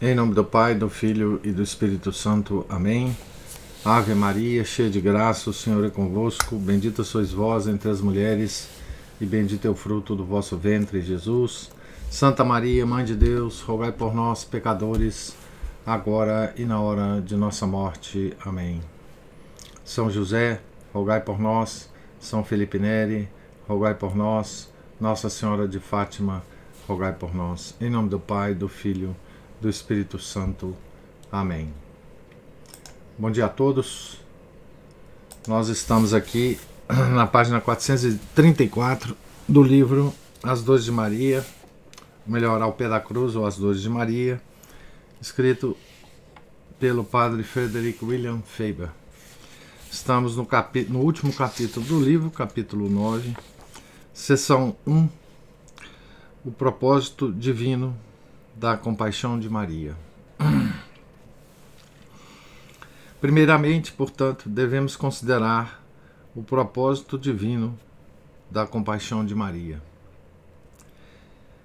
Em nome do Pai, do Filho e do Espírito Santo. Amém. Ave Maria, cheia de graça, o Senhor é convosco. Bendita sois vós entre as mulheres, e bendito é o fruto do vosso ventre, Jesus. Santa Maria, Mãe de Deus, rogai por nós, pecadores, agora e na hora de nossa morte. Amém. São José, rogai por nós. São Felipe Neri, rogai por nós. Nossa Senhora de Fátima, rogai por nós. Em nome do Pai, do Filho, do Espírito Santo. Amém. Bom dia a todos. Nós estamos aqui na página 434 do livro As Dores de Maria, melhor, Ao Pé da Cruz ou As Dores de Maria, escrito pelo padre Frederick William Faber. Estamos no último capítulo do livro, capítulo 9, seção 1, o propósito divino da compaixão de Maria. Primeiramente, portanto, devemos considerar o propósito divino da compaixão de Maria.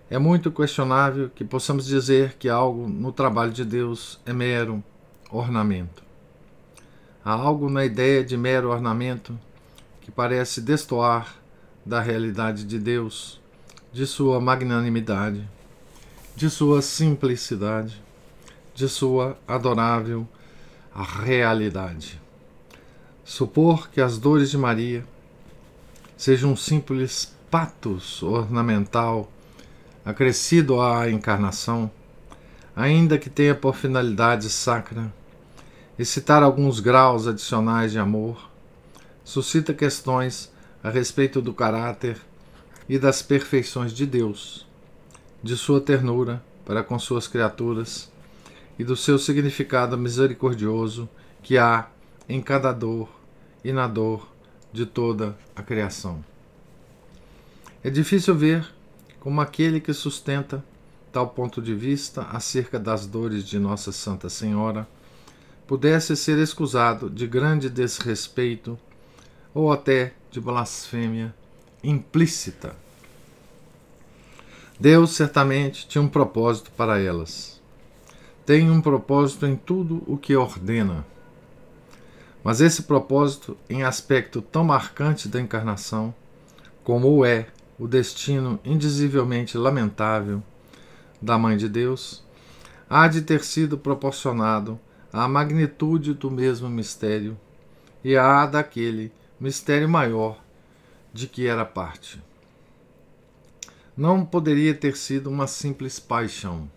É muito questionável que possamos dizer que algo no trabalho de Deus é mero ornamento. Há algo na ideia de mero ornamento que parece destoar da realidade de Deus, de sua magnanimidade, de sua simplicidade, de sua adorável realidade. Supor que as dores de Maria sejam um simples patos ornamental acrescido à encarnação, ainda que tenha por finalidade sacra excitar alguns graus adicionais de amor, suscita questões a respeito do caráter e das perfeições de Deus, de sua ternura para com suas criaturas e do seu significado misericordioso que há em cada dor e na dor de toda a criação. É difícil ver como aquele que sustenta tal ponto de vista acerca das dores de Nossa Santa Senhora pudesse ser escusado de grande desrespeito ou até de blasfêmia implícita. Deus certamente tinha um propósito para elas. Tem um propósito em tudo o que ordena. Mas esse propósito, em aspecto tão marcante da encarnação, como o é o destino indizivelmente lamentável da Mãe de Deus, há de ter sido proporcionado à magnitude do mesmo mistério e à daquele mistério maior de que era parte. Não poderia ter sido uma simples paixão.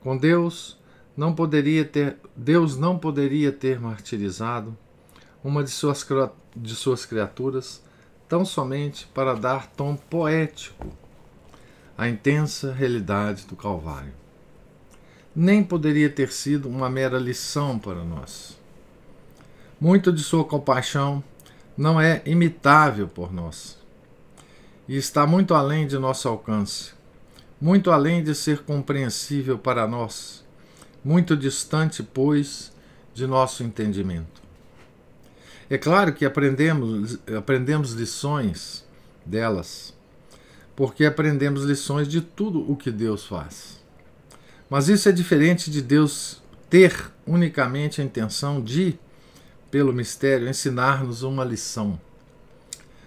Com Deus não poderia ter martirizado uma de suas criaturas tão somente para dar tom poético à intensa realidade do Calvário. Nem poderia ter sido uma mera lição para nós. Muito de sua compaixão não é imitável por nós e está muito além de nosso alcance, muito além de ser compreensível para nós, muito distante, pois, de nosso entendimento. É claro que aprendemos lições delas, porque aprendemos lições de tudo o que Deus faz. Mas isso é diferente de Deus ter unicamente a intenção de, pelo mistério, ensinar-nos uma lição.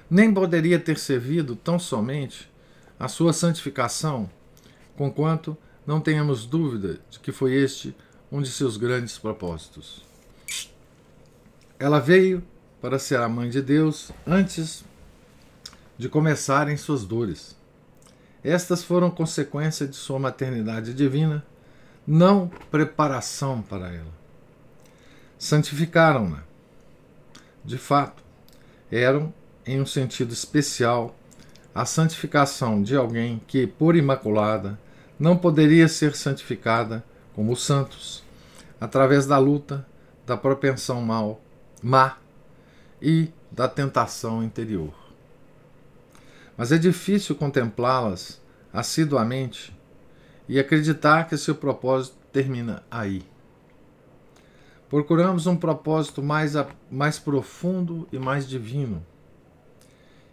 Nem poderia ter servido tão somente a sua santificação, conquanto não tenhamos dúvida de que foi este um de seus grandes propósitos. Ela veio para ser a Mãe de Deus antes de começarem suas dores. Estas foram consequência de sua maternidade divina, não preparação para ela. Santificaram-na. De fato, eram, em um sentido especial, a santificação de alguém que, por imaculada, não poderia ser santificada como os santos, através da luta, da propensão má e da tentação interior. Mas é difícil contemplá-las assiduamente e acreditar que seu propósito termina aí. Procuramos um propósito mais profundo e mais divino,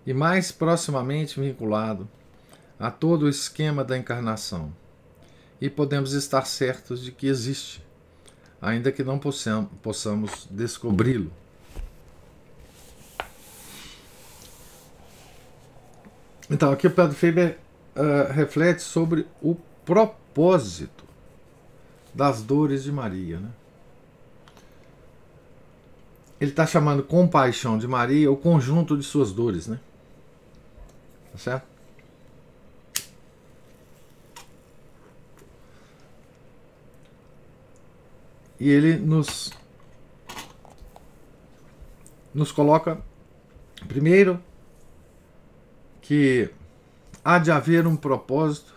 e mais proximamente vinculado a todo o esquema da encarnação, e podemos estar certos de que existe, ainda que não possamos descobri-lo. Então, aqui o Padre Faber reflete sobre o propósito das dores de Maria, né? Ele está chamando compaixão de Maria o conjunto de suas dores, né? Tá certo? E ele nos coloca, primeiro, que há de haver um propósito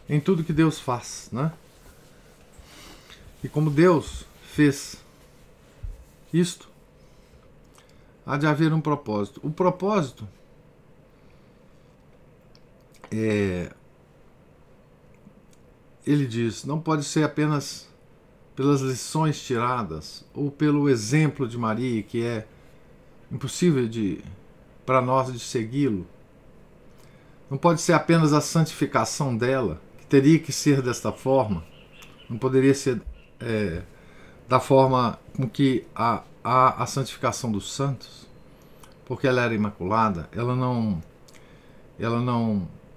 em tudo que Deus faz, né? E como Deus fez isto, há de haver um propósito. O propósito ele diz, não pode ser apenas pelas lições tiradas ou pelo exemplo de Maria, que é impossível para nós de segui-lo. Não pode ser apenas a santificação dela, que teria que ser desta forma. Não poderia ser da forma com que a santificação dos santos, porque ela era imaculada, ela não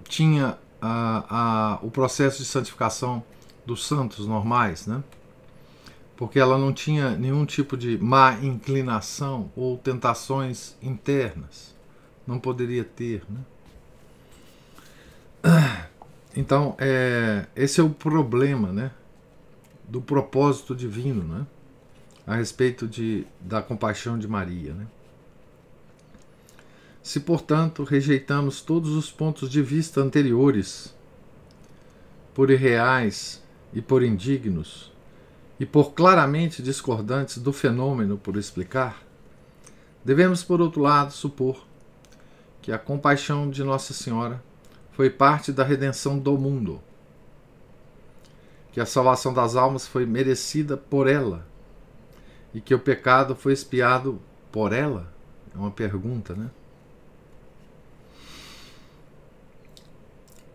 tinha o processo de santificação dos santos normais, né? Porque ela não tinha nenhum tipo de má inclinação ou tentações internas. Não poderia ter, né? Então, esse é o problema, né, do propósito divino, né, a respeito da compaixão de Maria, né? Se, portanto, rejeitamos todos os pontos de vista anteriores, por irreais e por indignos, e por claramente discordantes do fenômeno por explicar, devemos, por outro lado, supor que a compaixão de Nossa Senhora foi parte da redenção do mundo, que a salvação das almas foi merecida por ela e que o pecado foi expiado por ela? É uma pergunta, né?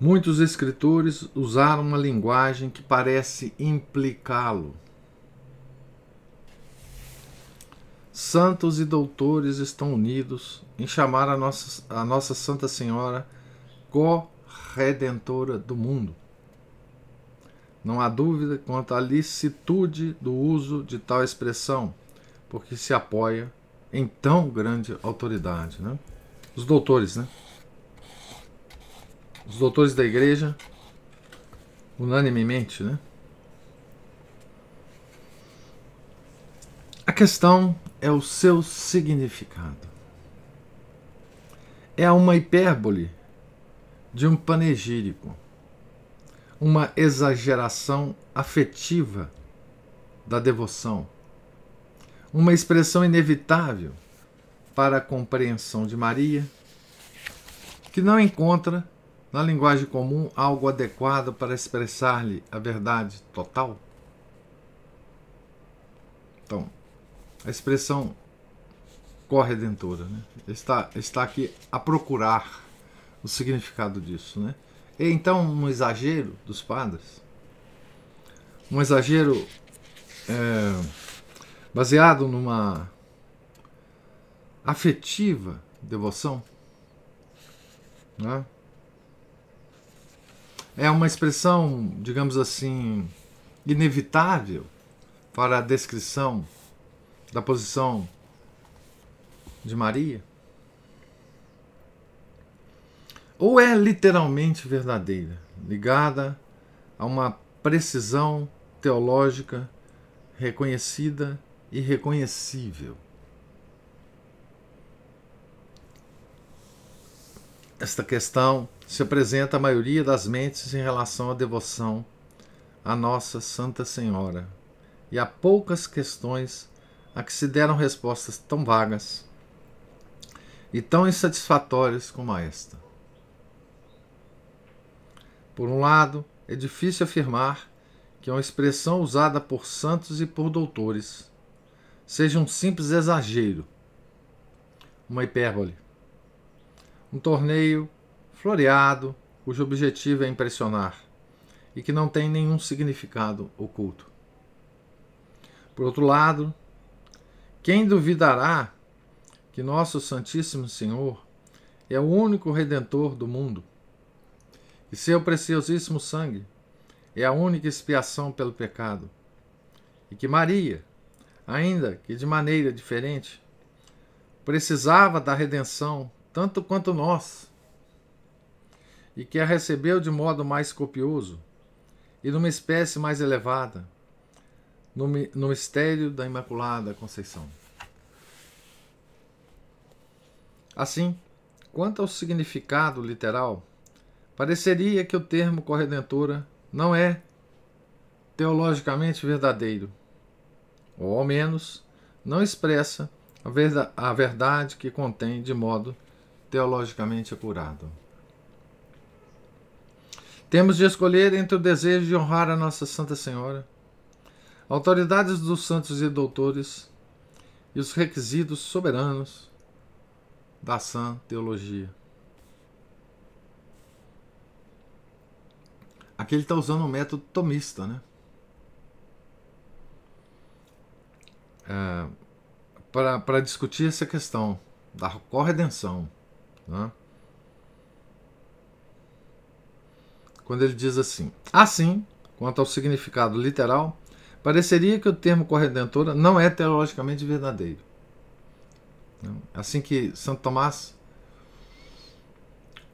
Muitos escritores usaram uma linguagem que parece implicá-lo. Santos e doutores estão unidos em chamar a Nossa Santa Senhora corredentora do mundo. Não há dúvida quanto à licitude do uso de tal expressão, porque se apoia em tão grande autoridade, né? Os doutores, né? Os doutores da Igreja, unanimemente, né? A questão é o seu significado. É uma hipérbole de um panegírico, uma exageração afetiva da devoção, uma expressão inevitável para a compreensão de Maria, que não encontra na linguagem comum algo adequado para expressar-lhe a verdade total. Então, a expressão corredentora, né, está aqui a procurar o significado disso, né? E então um exagero dos padres, um exagero baseado numa afetiva devoção, né? É uma expressão, digamos assim, inevitável para a descrição da posição de Maria? Ou é literalmente verdadeira, ligada a uma precisão teológica reconhecida e reconhecível? Esta questão se apresenta à maioria das mentes em relação à devoção à Nossa Santa Senhora, e há poucas questões a que se deram respostas tão vagas e tão insatisfatórias como esta. Por um lado, é difícil afirmar que uma expressão usada por santos e por doutores seja um simples exagero, uma hipérbole, um torneio floreado cujo objetivo é impressionar, e que não tem nenhum significado oculto. Por outro lado, quem duvidará que nosso Santíssimo Senhor é o único Redentor do mundo, e seu preciosíssimo sangue é a única expiação pelo pecado, e que Maria, ainda que de maneira diferente, precisava da redenção tanto quanto nós, e que a recebeu de modo mais copioso e numa espécie mais elevada, no mistério da Imaculada Conceição. Assim, quanto ao significado literal, pareceria que o termo corredentora não é teologicamente verdadeiro, ou ao menos não expressa a verdade que contém de modo teologicamente acurado. Temos de escolher entre o desejo de honrar a Nossa Santa Senhora, autoridades dos santos e doutores e os requisitos soberanos da sã teologia. Aqui ele está usando um método tomista, né? Para discutir essa questão da corredenção, né? Quando ele diz assim: assim, quanto ao significado literal, pareceria que o termo corredentora não é teologicamente verdadeiro. Assim que Santo Tomás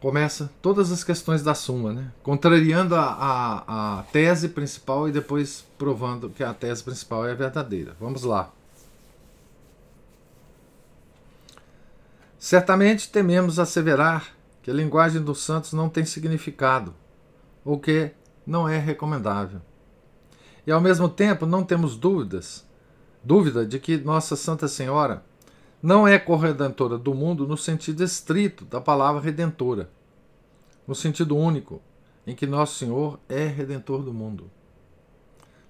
começa todas as questões da Suma, né? Contrariando a tese principal e depois provando que a tese principal é verdadeira. Vamos lá. Certamente tememos asseverar que a linguagem dos santos não tem significado, ou que não é recomendável. E ao mesmo tempo não temos dúvida de que Nossa Santa Senhora não é corredentora do mundo no sentido estrito da palavra redentora, no sentido único em que Nosso Senhor é redentor do mundo,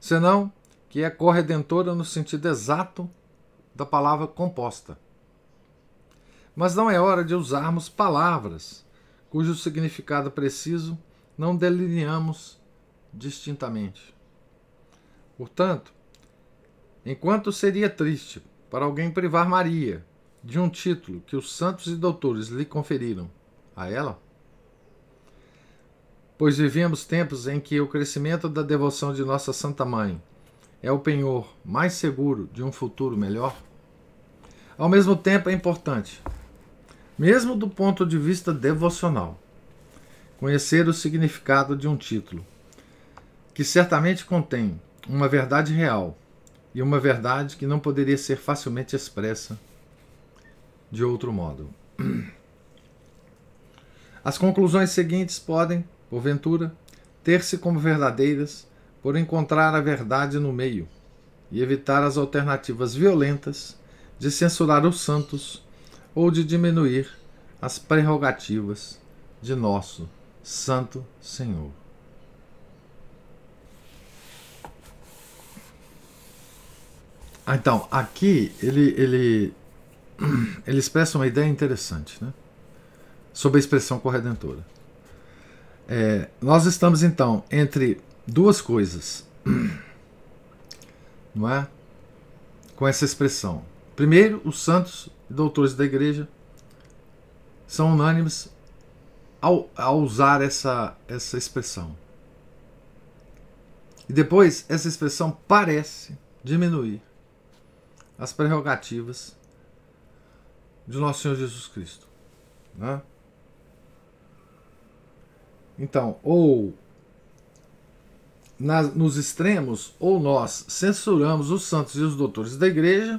senão que é corredentora no sentido exato da palavra composta. Mas não é hora de usarmos palavras cujo significado preciso não delineamos distintamente. Portanto, enquanto seria triste para alguém privar Maria de um título que os santos e doutores lhe conferiram a ela, pois vivemos tempos em que o crescimento da devoção de Nossa Santa Mãe é o penhor mais seguro de um futuro melhor, ao mesmo tempo é importante, mesmo do ponto de vista devocional, conhecer o significado de um título, que certamente contém uma verdade real e uma verdade que não poderia ser facilmente expressa de outro modo. As conclusões seguintes podem, porventura, ter-se como verdadeiras por encontrar a verdade no meio e evitar as alternativas violentas de censurar os santos ou de diminuir as prerrogativas de nosso Santo Senhor. Então, aqui ele expressa uma ideia interessante, né, sobre a expressão corredentora. Nós estamos, então, entre duas coisas, não é? Com essa expressão. Primeiro, os santos e doutores da Igreja são unânimes ao usar essa expressão. E depois, essa expressão parece diminuir as prerrogativas de nosso Senhor Jesus Cristo, né? Então, ou nos extremos, ou nós censuramos os santos e os doutores da Igreja,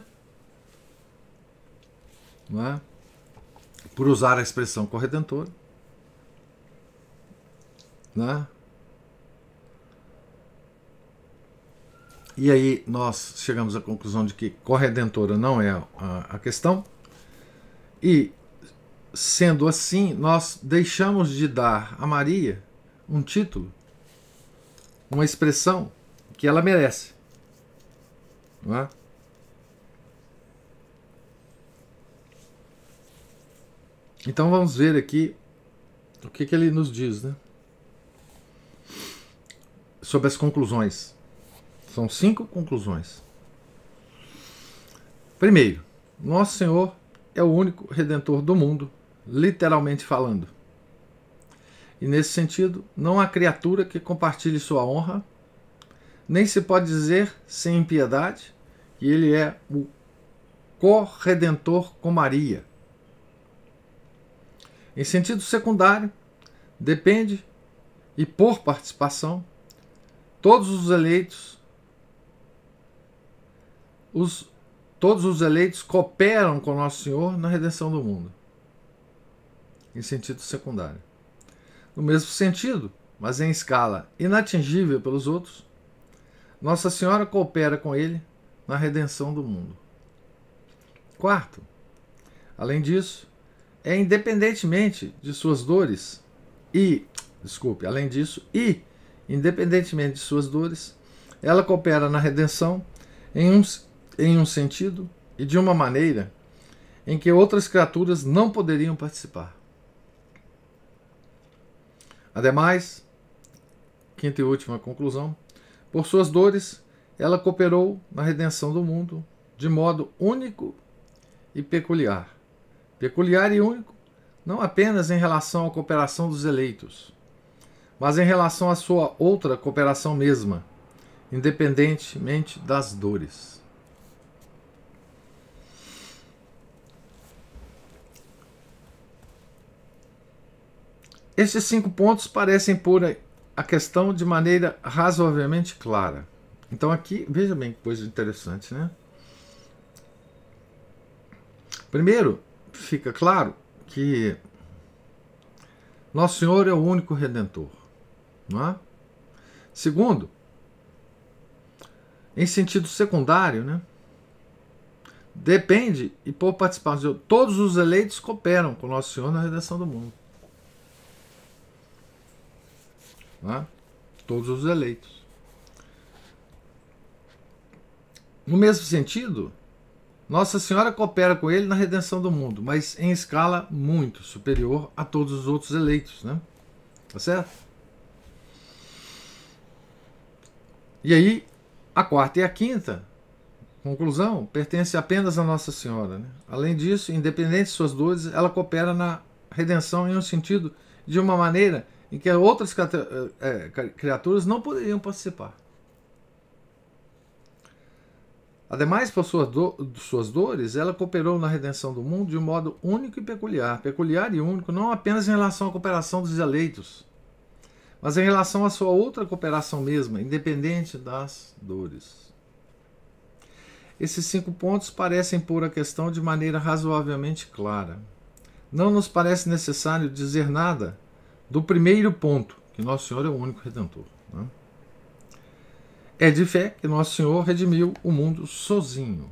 não é? Por usar a expressão corredentora, né? E aí nós chegamos à conclusão de que corredentora não é a questão, e sendo assim, nós deixamos de dar a Maria um título, uma expressão que ela merece, não é? Então vamos ver aqui o que ele nos diz, né? sobre as conclusões. São 5 conclusões. Primeiro, nosso Senhor é o único Redentor do mundo, literalmente falando. E nesse sentido, não há criatura que compartilhe sua honra, nem se pode dizer sem impiedade que ele é o corredentor com Maria. Em sentido secundário, depende e por participação, todos os eleitos cooperam com Nosso Senhor na redenção do mundo. Em sentido secundário. No mesmo sentido, mas em escala inatingível pelos outros, Nossa Senhora coopera com ele na redenção do mundo. Quarto, além disso, independentemente de suas dores independentemente de suas dores, ela coopera na redenção em um sentido e de uma maneira em que outras criaturas não poderiam participar. Ademais, quinta e última conclusão, por suas dores, ela cooperou na redenção do mundo de modo único e peculiar. Peculiar e único, não apenas em relação à cooperação dos eleitos, mas em relação à sua outra cooperação mesma, independentemente das dores. Estes 5 pontos parecem pôr a questão de maneira razoavelmente clara. Então aqui, veja bem que coisa interessante, né? Primeiro, fica claro que Nosso Senhor é o único Redentor. Não é? Segundo, em sentido secundário, né? Depende e por participação, todos os eleitos cooperam com Nosso Senhor na redenção do mundo. Né? Todos os eleitos. No mesmo sentido, Nossa Senhora coopera com ele na redenção do mundo, mas em escala muito superior a todos os outros eleitos, né? Tá certo? E aí, a quarta e a quinta conclusão pertence apenas a Nossa Senhora, né? Além disso, independente de suas dores, ela coopera na redenção em um sentido de uma maneira em que outras criaturas não poderiam participar. Ademais, por suas dores, ela cooperou na redenção do mundo de um modo único e peculiar. Peculiar e único não apenas em relação à cooperação dos eleitos, mas em relação à sua outra cooperação mesma, independente das dores. Esses 5 pontos parecem pôr a questão de maneira razoavelmente clara. Não nos parece necessário dizer nada do primeiro ponto, que Nosso Senhor é o único Redentor. Né? É de fé que Nosso Senhor redimiu o mundo sozinho.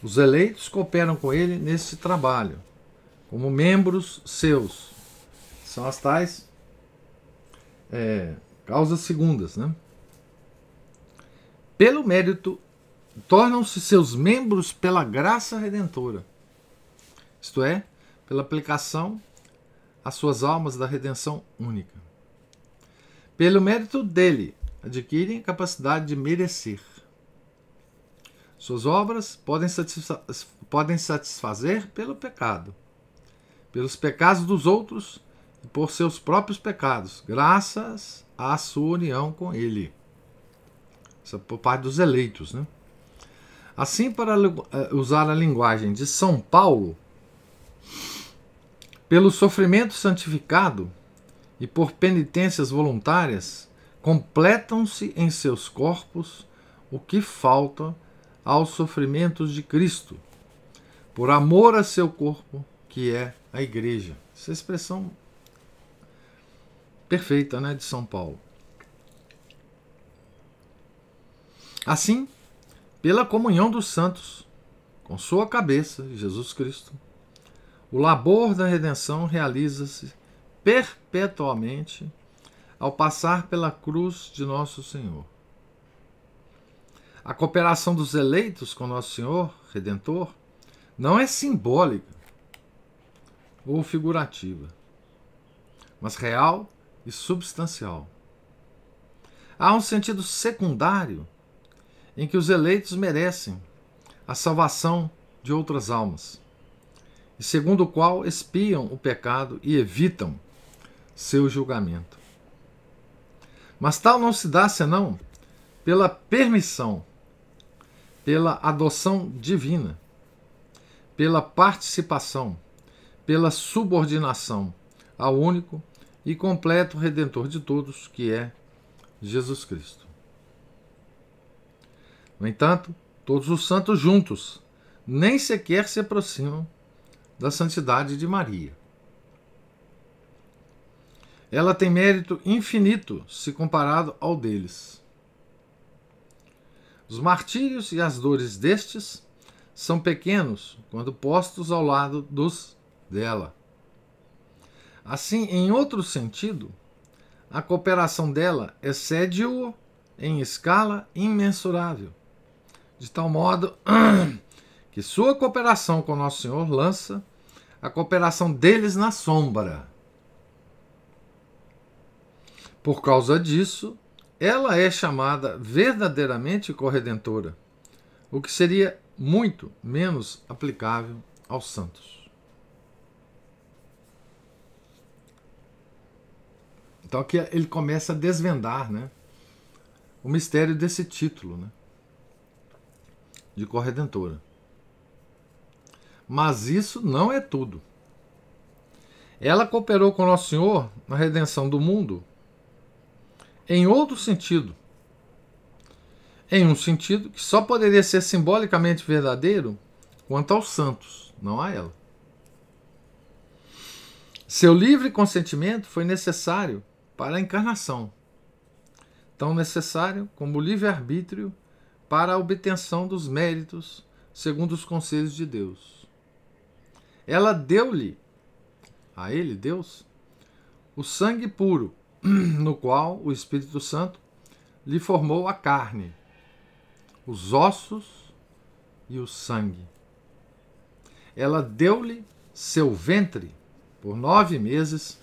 Os eleitos cooperam com ele nesse trabalho, como membros seus. São as tais causas segundas. Né? Pelo mérito, tornam-se seus membros pela graça redentora. Isto é, pela aplicação às suas almas da redenção única. Pelo mérito dele, adquirem capacidade de merecer. Suas obras podem satisfazer pelo pecado, pelos pecados dos outros e por seus próprios pecados, graças à sua união com ele. Isso é por parte dos eleitos, né? Assim, para usar a linguagem de São Paulo, pelo sofrimento santificado e por penitências voluntárias, completam-se em seus corpos o que falta aos sofrimentos de Cristo, por amor a seu corpo, que é a Igreja. Essa é a expressão perfeita, né, de São Paulo. Assim, pela comunhão dos santos, com sua cabeça, Jesus Cristo, o labor da redenção realiza-se perpetuamente ao passar pela cruz de Nosso Senhor. A cooperação dos eleitos com Nosso Senhor, Redentor, não é simbólica ou figurativa, mas real e substancial. Há um sentido secundário em que os eleitos merecem a salvação de outras almas, e segundo o qual expiam o pecado e evitam seu julgamento. Mas tal não se dá senão pela permissão, pela adoção divina, pela participação, pela subordinação ao único e completo Redentor de todos, que é Jesus Cristo. No entanto, todos os santos juntos nem sequer se aproximam da santidade de Maria. Ela tem mérito infinito se comparado ao deles. Os martírios e as dores destes são pequenos quando postos ao lado dos dela. Assim, em outro sentido, a cooperação dela excede-o em escala imensurável, de tal modo que sua cooperação com Nosso Senhor lança a cooperação deles na sombra. Por causa disso, ela é chamada verdadeiramente corredentora, o que seria muito menos aplicável aos santos. Então aqui ele começa a desvendar, né, o mistério desse título, né, de corredentora. Mas isso não é tudo. Ela cooperou com Nosso Senhor na redenção do mundo em outro sentido. Em um sentido que só poderia ser simbolicamente verdadeiro quanto aos santos, não a ela. Seu livre consentimento foi necessário para a encarnação, tão necessário como o livre-arbítrio para a obtenção dos méritos segundo os conselhos de Deus. Ela deu-lhe, a ele, Deus, o sangue puro, no qual o Espírito Santo lhe formou a carne, os ossos e o sangue. Ela deu-lhe seu ventre por 9 meses,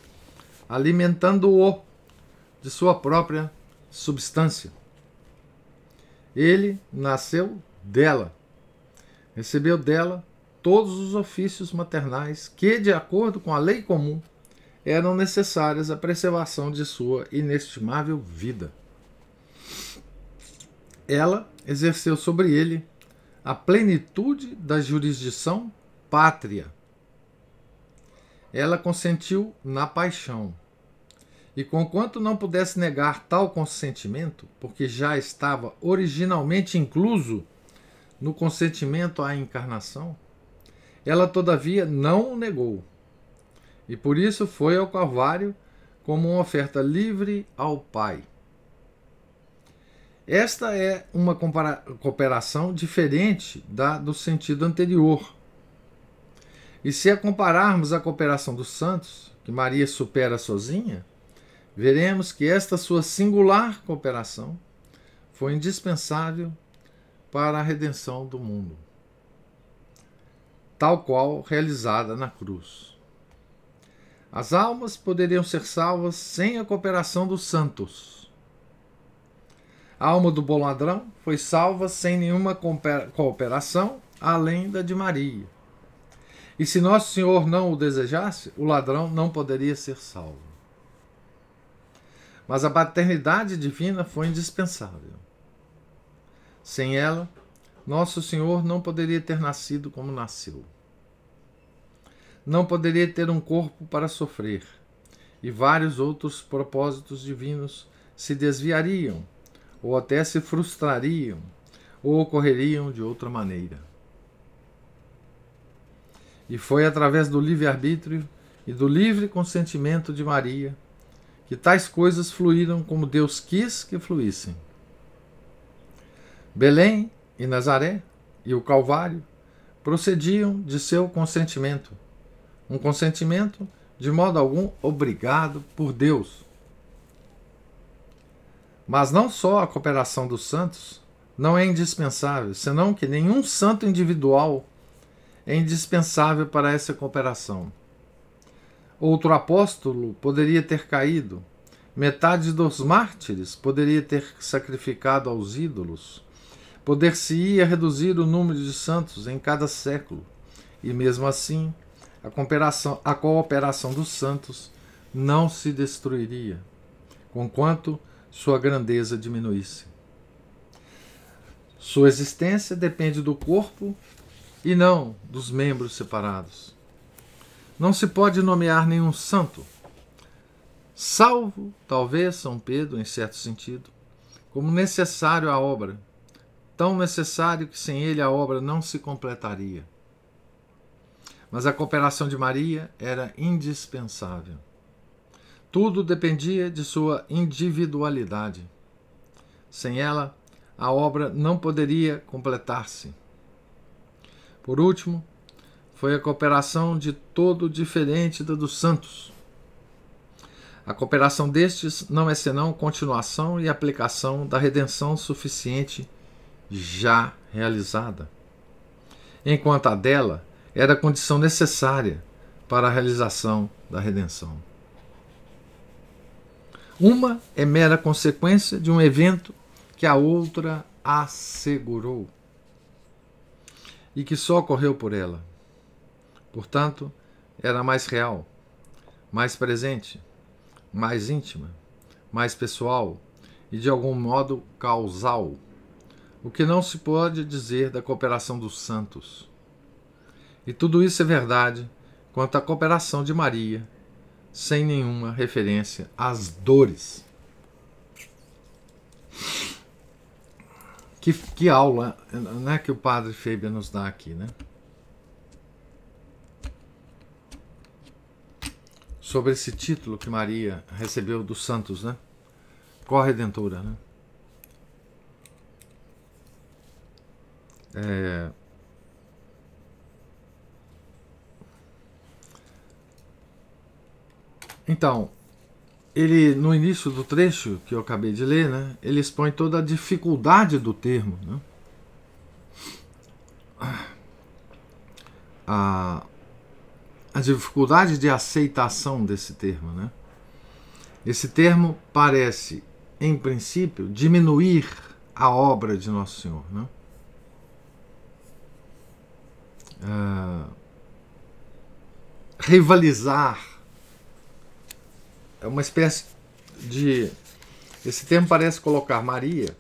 alimentando-o de sua própria substância. Ele nasceu dela, recebeu dela todos os ofícios maternais que, de acordo com a lei comum, eram necessárias à preservação de sua inestimável vida. Ela exerceu sobre ele a plenitude da jurisdição pátria. Ela consentiu na paixão, e conquanto não pudesse negar tal consentimento, porque já estava originalmente incluso no consentimento à encarnação, ela todavia não o negou, e por isso foi ao Calvário como uma oferta livre ao Pai. Esta é uma cooperação diferente do sentido anterior. E se a compararmos à cooperação dos santos, que Maria supera sozinha, veremos que esta sua singular cooperação foi indispensável para a redenção do mundo, tal qual realizada na cruz. As almas poderiam ser salvas sem a cooperação dos santos. A alma do bom ladrão foi salva sem nenhuma cooperação além da de Maria. E se Nosso Senhor não o desejasse, o ladrão não poderia ser salvo. Mas a paternidade divina foi indispensável. Sem ela, Nosso Senhor não poderia ter nascido como nasceu. Não poderia ter um corpo para sofrer, e vários outros propósitos divinos se desviariam, ou até se frustrariam, ou ocorreriam de outra maneira. E foi através do livre-arbítrio e do livre consentimento de Maria que tais coisas fluíram como Deus quis que fluíssem. Belém e Nazaré e o Calvário procediam de seu consentimento, um consentimento de modo algum obrigado por Deus. Mas não só a cooperação dos santos não é indispensável, senão que nenhum santo individual é indispensável para essa cooperação. Outro apóstolo poderia ter caído, Metade dos mártires poderia ter sacrificado aos ídolos. Poder-se-ia reduzir o número de santos em cada século, e mesmo assim a cooperação dos santos não se destruiria, conquanto sua grandeza diminuísse. Sua existência depende do corpo e não dos membros separados. Não se pode nomear nenhum santo, salvo, talvez, São Pedro, em certo sentido, como necessário à obra, tão necessário que sem ele a obra não se completaria. Mas a cooperação de Maria era indispensável. Tudo dependia de sua individualidade. Sem ela, a obra não poderia completar-se. Por último, foi a cooperação de todo diferente da dos santos. A cooperação destes não é senão continuação e aplicação da redenção suficiente já realizada, enquanto a dela era a condição necessária para a realização da redenção. Uma é mera consequência de um evento que a outra assegurou e que só ocorreu por ela. Portanto, era mais real, mais presente, mais íntima, mais pessoal e, de algum modo, causal, o que não se pode dizer da cooperação dos santos. E tudo isso é verdade quanto à cooperação de Maria, sem nenhuma referência às dores. Que aula, né, que o padre Fabian nos dá aqui, né? Sobre esse título que Maria recebeu dos santos, né? Corredentora, né? Então, ele, no início do trecho que eu acabei de ler, né, ele expõe toda a dificuldade do termo, né? A dificuldade de aceitação desse termo, né? Esse termo parece, em princípio, diminuir a obra de Nosso Senhor, né? Rivalizar é uma espécie de... Esse termo parece colocar Maria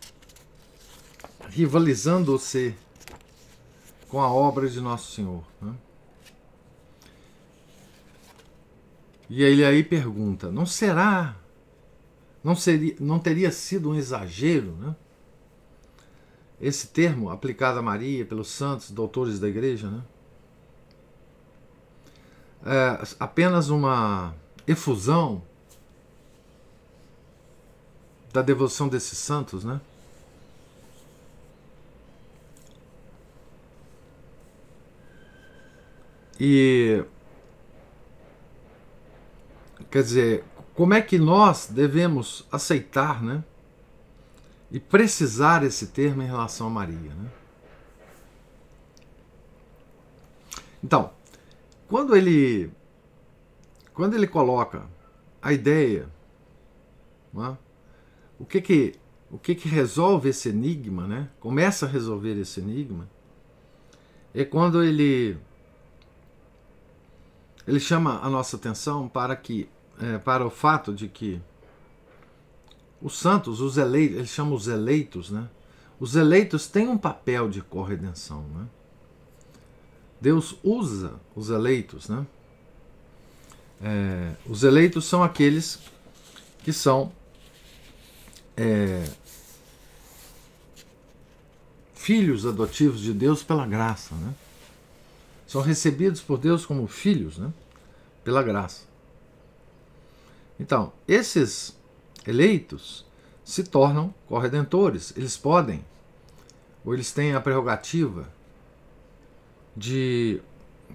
rivalizando-se com a obra de Nosso Senhor, né? E ele aí pergunta, não teria sido um exagero, né? Esse termo aplicado a Maria pelos santos, doutores da igreja, né? É apenas uma efusão da devoção desses santos, né? E, quer dizer, como é que nós devemos aceitar, né, e precisar esse termo em relação a Maria, né? Então, quando ele coloca a ideia, né, o que resolve esse enigma, né? Começa a resolver esse enigma, é quando ele chama a nossa atenção para o fato de que os santos, os eleitos, ele chama os eleitos, né? Os eleitos têm um papel de corredenção, né? Deus usa os eleitos, né? Os eleitos são aqueles que são filhos adotivos de Deus pela graça, né? São recebidos por Deus como filhos, né? Pela graça. Então, esses eleitos se tornam corredentores. Eles podem, ou eles têm a prerrogativa de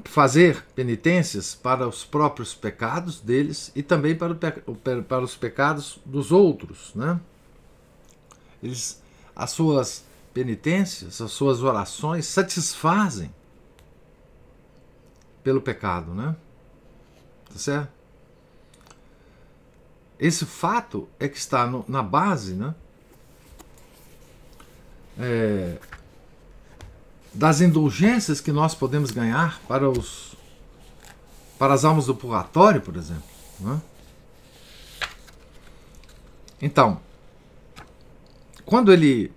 fazer penitências para os próprios pecados deles e também para os pecados dos outros, né? As suas penitências, as suas orações satisfazem pelo pecado, né? Tá certo? esse fato é que está na base, né, das indulgências que nós podemos ganhar para as almas do purgatório, por exemplo, né? Então, quando ele,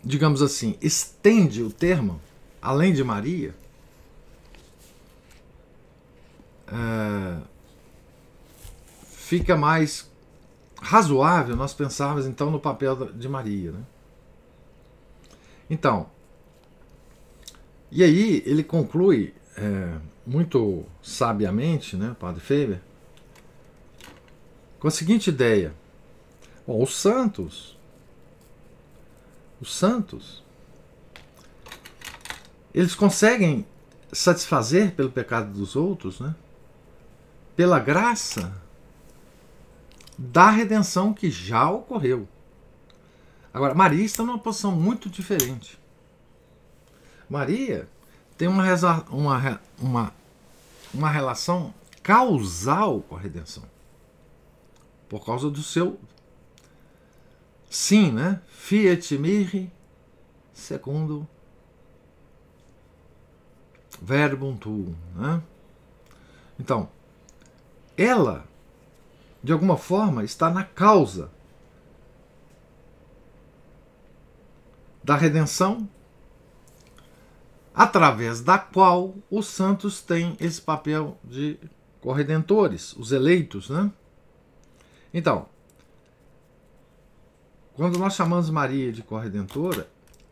digamos assim, estende o termo além de Maria, fica mais razoável nós pensarmos então no papel de Maria, né? Então, e aí ele conclui muito sabiamente, né, Padre Faber, com a seguinte ideia: bom, os santos, eles conseguem satisfazer pelo pecado dos outros, né, pela graça da redenção que já ocorreu. Agora, Maria está numa posição muito diferente. Maria tem uma relação causal com a redenção, por causa do seu sim, né? Fiat mihi secundo verbum tuum, né? Então, ela, de alguma forma, está na causa da redenção, através da qual os santos têm esse papel de corredentores, os eleitos, né? Então, quando nós chamamos Maria de corredentora,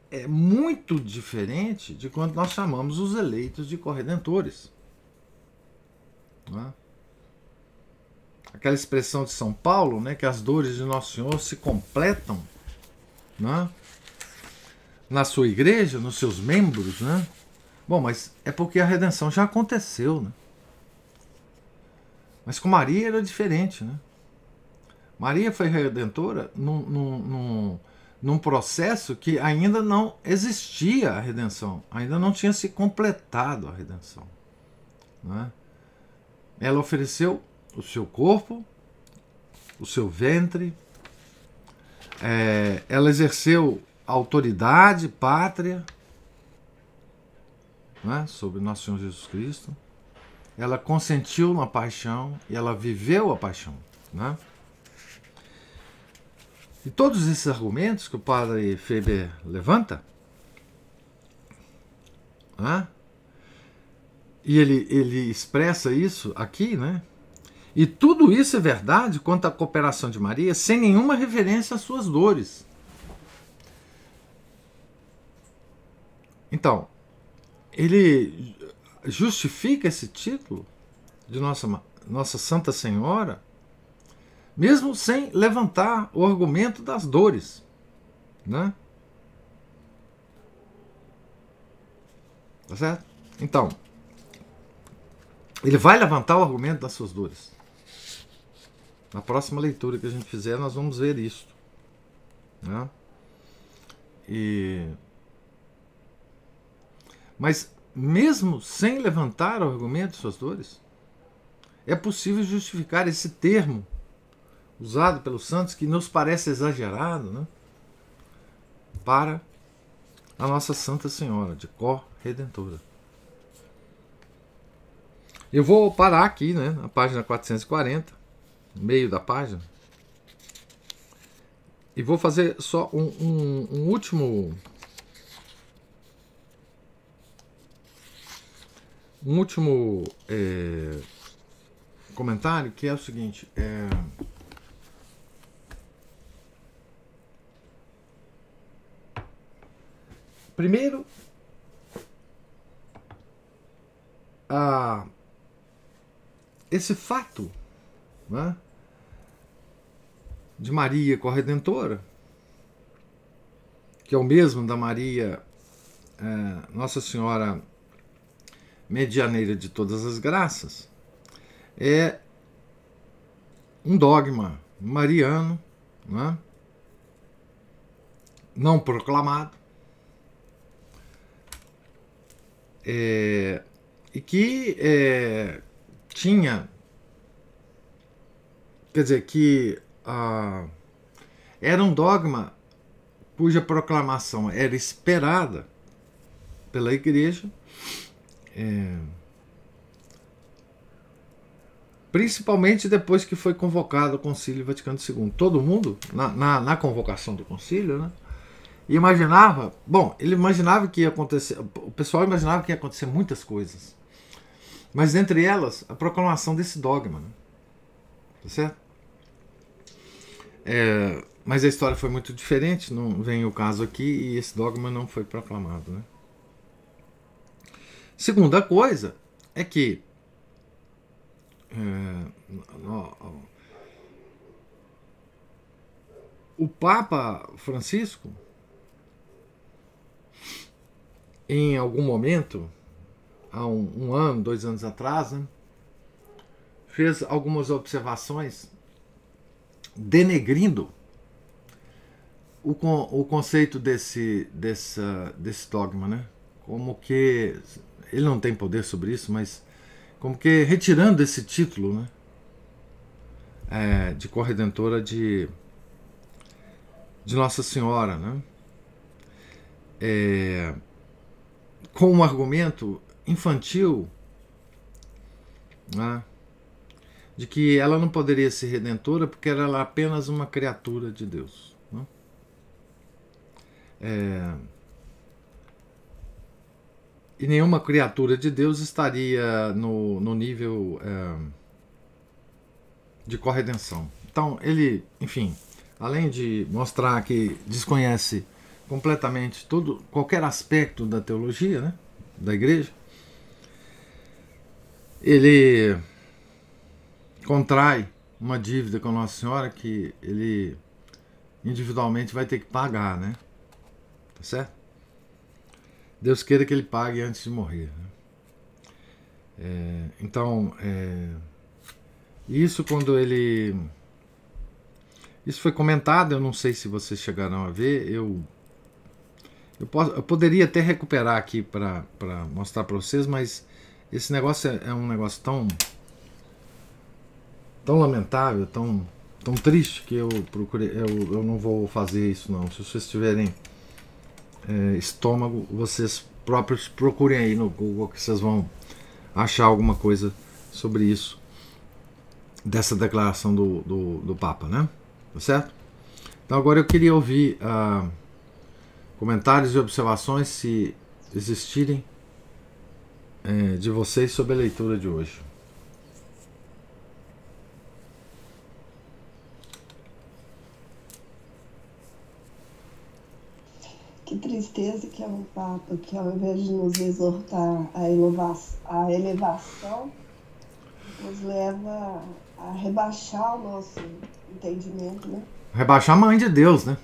é muito diferente de quando nós chamamos os eleitos de corredentores, né? Aquela expressão de São Paulo, né, que as dores de Nosso Senhor se completam, né, na sua igreja, nos seus membros, né? Bom, mas é porque a redenção já aconteceu, né? Mas com Maria era diferente, né? Maria foi redentora num processo que ainda não existia a redenção, ainda não tinha se completado a redenção, né? Ela ofereceu o seu corpo, o seu ventre, ela exerceu autoridade, pátria, né, sobre Nosso Senhor Jesus Cristo. Ela consentiu na paixão e ela viveu a paixão, né? E todos esses argumentos que o Padre Faber levanta, né, e ele expressa isso aqui, né? E tudo isso é verdade quanto à cooperação de Maria, sem nenhuma referência às suas dores. Então, ele justifica esse título de Nossa Santa Senhora, mesmo sem levantar o argumento das dores, né? Tá certo? Então, ele vai levantar o argumento das suas dores. Na próxima leitura que a gente fizer, nós vamos ver isso, né? Mas, mesmo sem levantar o argumento de suas dores, é possível justificar esse termo usado pelos santos, que nos parece exagerado, né, para a Nossa Santa Senhora de Corredentora. Eu vou parar aqui, né, na página 440, no meio da página, e vou fazer só um último comentário, que é o seguinte: primeiro, esse fato, né, de Maria Corredentora, que é o mesmo da Maria Nossa Senhora Medianeira de todas as graças, é um dogma mariano, né, não proclamado, e que tinha, quer dizer, que era um dogma cuja proclamação era esperada pela igreja, principalmente depois que foi convocado o Concílio Vaticano II. Todo mundo, na convocação do concílio, né, imaginava, ele imaginava que ia acontecer, o pessoal imaginava que ia acontecer muitas coisas, mas entre elas a proclamação desse dogma, né, tá certo? Mas a história foi muito diferente, não vem o caso aqui, e esse dogma não foi proclamado, né? Segunda coisa é que o Papa Francisco, em algum momento, há um ano, 2 anos atrás, né, fez algumas observações denegrindo o conceito desse dogma, né? Como que ele não tem poder sobre isso, mas como que retirando esse título, né, de corredentora de Nossa Senhora, né, com um argumento infantil, né, de que ela não poderia ser redentora porque ela era apenas uma criatura de Deus, né? E nenhuma criatura de Deus estaria no nível de corredenção. Então ele, enfim, além de mostrar que desconhece completamente qualquer aspecto da teologia, né, da igreja, ele contrai uma dívida com Nossa Senhora que ele individualmente vai ter que pagar, né? Tá certo? Deus queira que ele pague antes de morrer, né? Então, isso quando ele... Isso foi comentado, eu não sei se vocês chegaram a ver, eu poderia até recuperar aqui para mostrar para vocês, mas esse negócio é um negócio tão lamentável, tão triste, que eu não vou fazer isso não. Se vocês tiverem estômago, vocês próprios procurem aí no Google que vocês vão achar alguma coisa sobre isso, dessa declaração do Papa, né? Tá certo? Então agora eu queria ouvir comentários e observações, se existirem, de vocês sobre a leitura de hoje. Que tristeza que é um Papa que, ao invés de nos exortar à elevação, nos leva a rebaixar o nosso entendimento, né? Rebaixar a mãe de Deus, né?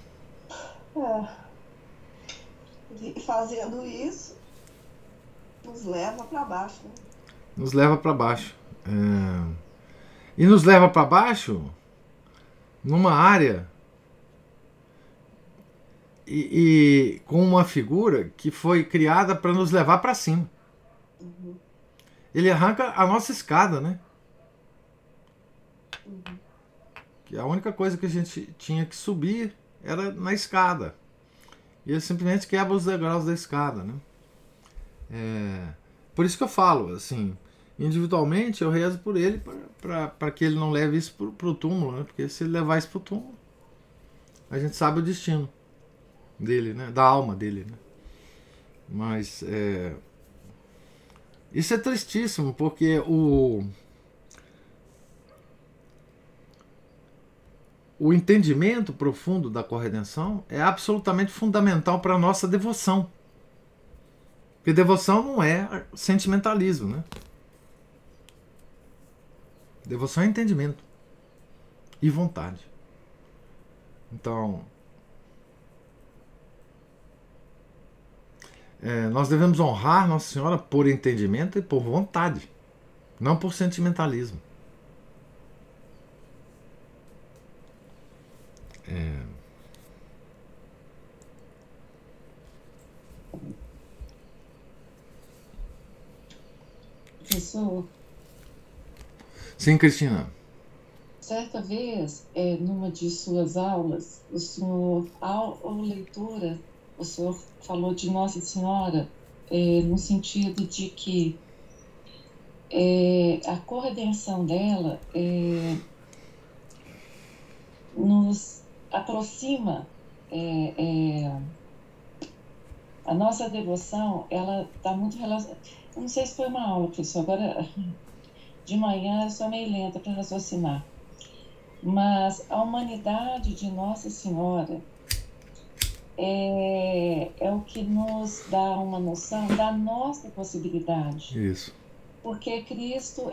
E fazendo isso, nos leva para baixo, né? Nos leva para baixo. E nos leva para baixo numa área e com uma figura que foi criada para nos levar para cima. Uhum. Ele arranca a nossa escada, né? Uhum. Que a única coisa que a gente tinha que subir era na escada. E ele simplesmente quebra os degraus da escada, né? Por isso que eu falo, assim, individualmente eu rezo por ele para que ele não leve isso para o túmulo, né? Porque se ele levar isso para o túmulo, a gente sabe o destino dele, né? Da alma dele, né? Mas isso é tristíssimo, porque o entendimento profundo da corredenção é absolutamente fundamental para a nossa devoção. Porque devoção não é sentimentalismo, né? Devoção é entendimento e vontade. Então, nós devemos honrar Nossa Senhora por entendimento e por vontade, não por sentimentalismo. Professor? Sim, Cristina. certa vez, numa de suas aulas, o senhor, ao leitura, o senhor falou de Nossa Senhora, no sentido de que a corredenção dela nos aproxima, a nossa devoção, ela está muito relacionada. Eu não sei se foi uma aula, professor, agora de manhã eu sou meio lenta para raciocinar, mas a humanidade de Nossa Senhora é o que nos dá uma noção da nossa possibilidade. Isso. Porque Cristo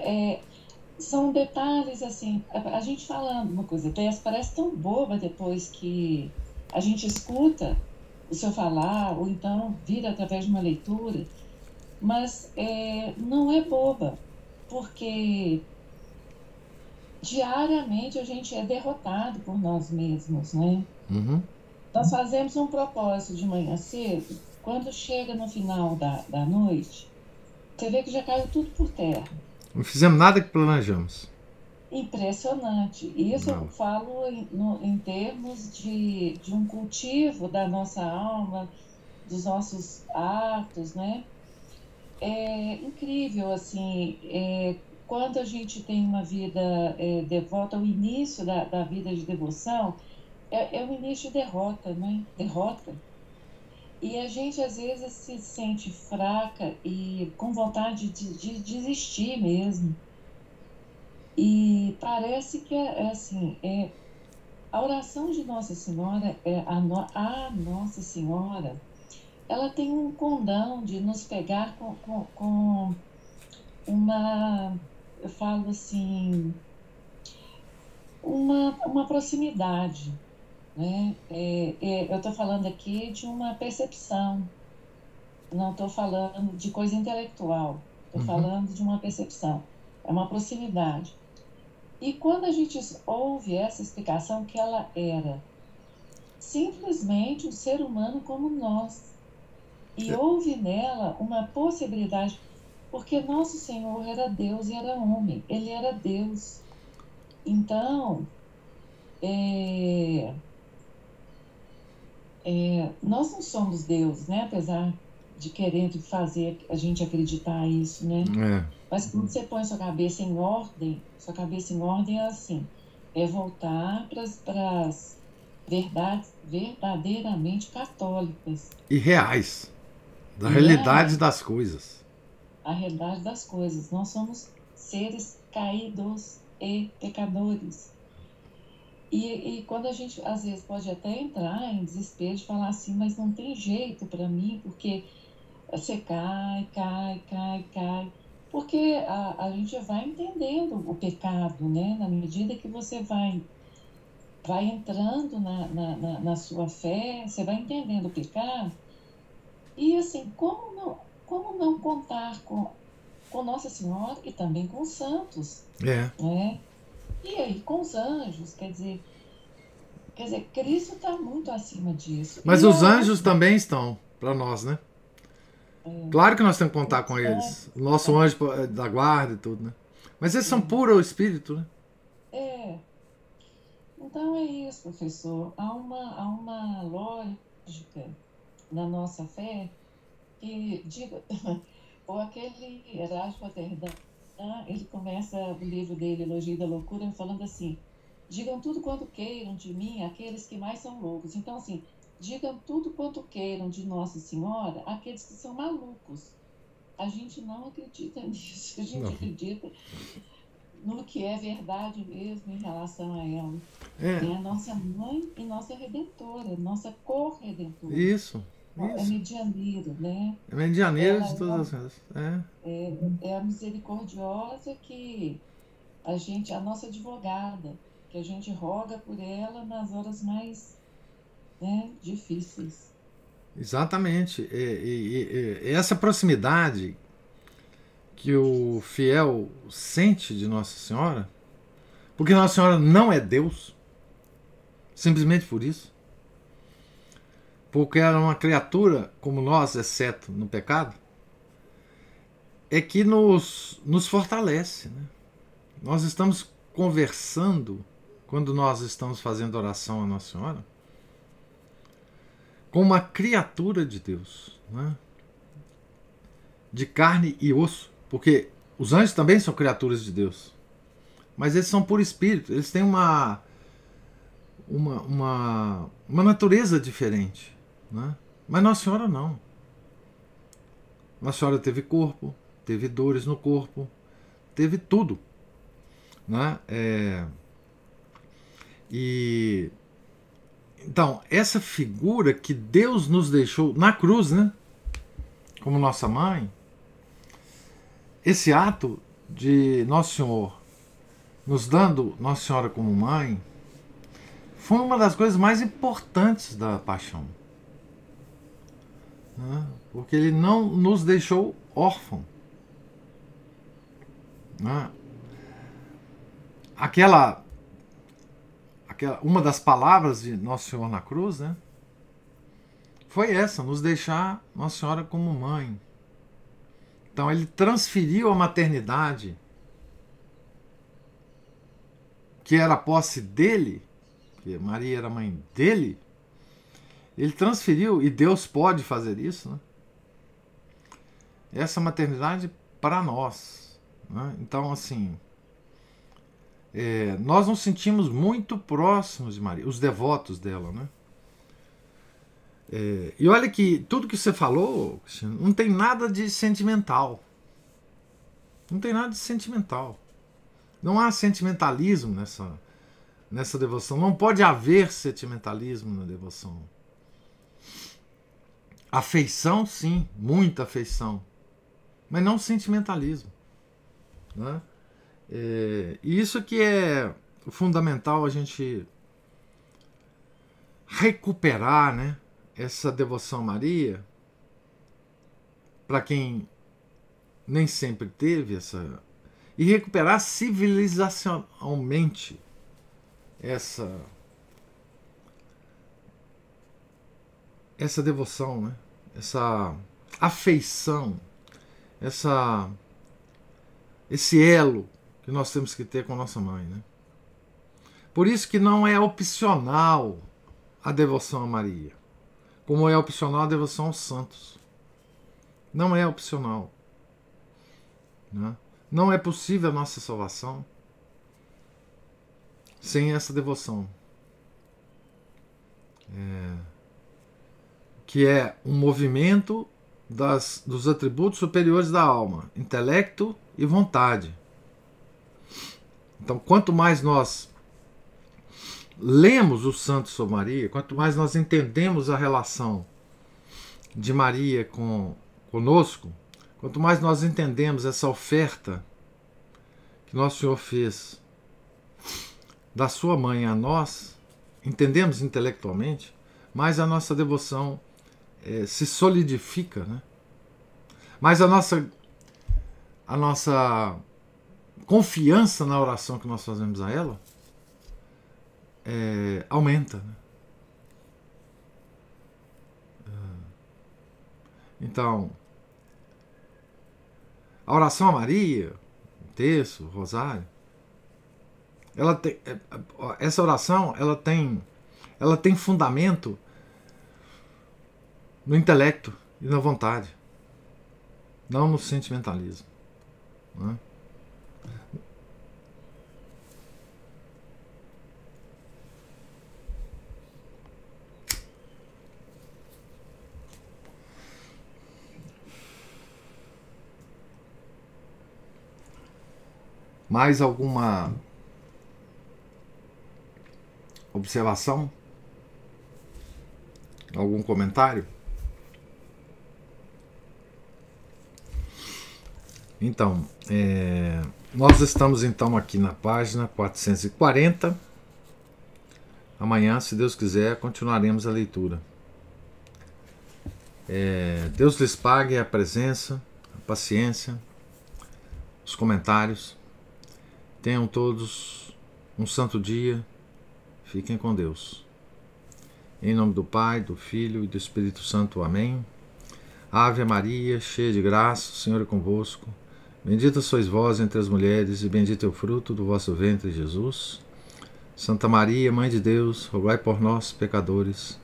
são detalhes assim, a gente falando uma coisa dessa parece tão boba depois que a gente escuta o senhor falar, ou então vira através de uma leitura, mas não é boba, porque diariamente a gente é derrotado por nós mesmos, né? Uhum. Nós fazemos um propósito de manhã cedo, quando chega no final da noite, você vê que já caiu tudo por terra. Não fizemos nada que planejamos. Impressionante. Isso eu falo em termos de um cultivo da nossa alma, dos nossos atos, né? É incrível, assim, quando a gente tem uma vida devota, o início da vida de devoção é um início de derrota, né? Derrota. E a gente, às vezes, se sente fraca e com vontade de desistir mesmo. E parece que assim, a oração de Nossa Senhora, a Nossa Senhora, ela tem um condão de nos pegar com uma, eu falo assim, uma proximidade, né? Eu estou falando aqui de uma percepção, não estou falando de coisa intelectual, estou falando de uma percepção, é uma proximidade. E quando a gente ouve essa explicação que ela era simplesmente um ser humano como nós, e houve nela uma possibilidade, porque Nosso Senhor era Deus e era homem, ele era Deus. Então, nós não somos Deus, né? Apesar de querer fazer a gente acreditar isso, né? Mas quando você põe sua cabeça em ordem é assim, é voltar para as verdades verdadeiramente católicas. E reais. Da realidade das coisas. A realidade das coisas. Nós somos seres caídos e pecadores. E quando a gente, às vezes, pode até entrar em desespero de falar assim, mas não tem jeito para mim, porque você cai. Porque a gente vai entendendo o pecado, né? Na medida que você vai entrando na sua fé, você vai entendendo o pecado. E assim, como não contar com Nossa Senhora e também com os santos? Né? E aí, com os anjos, quer dizer, Cristo está muito acima disso. Mas os anjos também estão para nós, né? Claro que nós temos que contar com eles. O nosso anjo da guarda e tudo, né? Mas eles são puro espírito, né? Então é isso, professor. Há uma lógica na nossa fé que, ou aquele Erasmo Rotterdam, ele começa o livro dele, Elogio da Loucura, falando assim: digam tudo quanto queiram de mim aqueles que mais são loucos. Então, assim, digam tudo quanto queiram de Nossa Senhora aqueles que são malucos. A gente não acredita nisso, a gente acredita no que é verdade mesmo em relação a ela. É a nossa mãe e nossa redentora, nossa corredentora. Isso. É medianeiro, né? É medianeiro de todas as coisas. É a misericordiosa que a nossa advogada, que a gente roga por ela nas horas mais, né, difíceis. Exatamente. E essa proximidade que o fiel sente de Nossa Senhora, porque Nossa Senhora não é Deus, simplesmente por isso, porque ela é uma criatura como nós, exceto no pecado, é que nos fortalece, né? Nós estamos conversando, quando nós estamos fazendo oração à Nossa Senhora, com uma criatura de Deus, né? De carne e osso, porque os anjos também são criaturas de Deus, mas eles são por espírito, eles têm uma natureza diferente, né? Mas Nossa Senhora não. Nossa Senhora teve corpo, teve dores no corpo, teve tudo, né? Então, essa figura que Deus nos deixou na cruz, né? Como nossa mãe, esse ato de Nosso Senhor nos dando Nossa Senhora como mãe, foi uma das coisas mais importantes da paixão, né? Porque ele não nos deixou órfãos, né? Uma das palavras de Nosso Senhor na cruz, né, foi essa, nos deixar Nossa Senhora como mãe. Então ele transferiu a maternidade, que era a posse dele, que Maria era mãe dele, ele transferiu, e Deus pode fazer isso, né, essa maternidade para nós, né? Então, assim, nós nos sentimos muito próximos de Maria, os devotos dela, né? E olha que tudo que você falou, Cristiano, não tem nada de sentimental. Não tem nada de sentimental. Não há sentimentalismo nessa devoção. Não pode haver sentimentalismo na devoção. Afeição, sim, muita afeição. Mas não sentimentalismo, né? E isso que é fundamental a gente recuperar, né, essa devoção a Maria, para quem nem sempre teve essa, e recuperar civilizacionalmente essa devoção, né, essa afeição, esse elo que nós temos que ter com nossa mãe, né? Por isso que não é opcional a devoção a Maria, como é opcional a devoção aos santos. Não é opcional, né? Não é possível a nossa salvação sem essa devoção, que é um movimento dos atributos superiores da alma, intelecto e vontade. Então, quanto mais nós lemos os santos sobre Maria, quanto mais nós entendemos a relação de Maria conosco, quanto mais nós entendemos essa oferta que Nosso Senhor fez da sua mãe a nós, entendemos intelectualmente, mais a nossa devoção se solidifica, né? Mais a nossa confiança na oração que nós fazemos a ela aumenta, né? Então, a oração a Maria, o terço, o rosário, essa oração ela tem fundamento no intelecto e na vontade, não no sentimentalismo, né? Mais alguma observação? Algum comentário? Então, nós estamos então aqui na página 440. Amanhã, se Deus quiser, continuaremos a leitura. Deus lhes pague a presença, a paciência, os comentários. Tenham todos um santo dia. Fiquem com Deus. Em nome do Pai, do Filho e do Espírito Santo. Amém. Ave Maria, cheia de graça, o Senhor é convosco. Bendita sois vós entre as mulheres, e bendito é o fruto do vosso ventre, Jesus. Santa Maria, Mãe de Deus, rogai por nós, pecadores,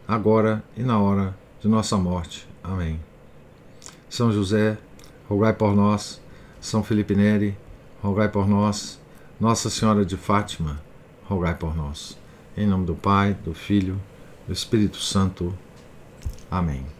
agora e na hora de nossa morte. Amém. São José, rogai por nós. São Felipe Neri, rogai por nós. Nossa Senhora de Fátima, rogai por nós. Em nome do Pai, do Filho, do Espírito Santo. Amém.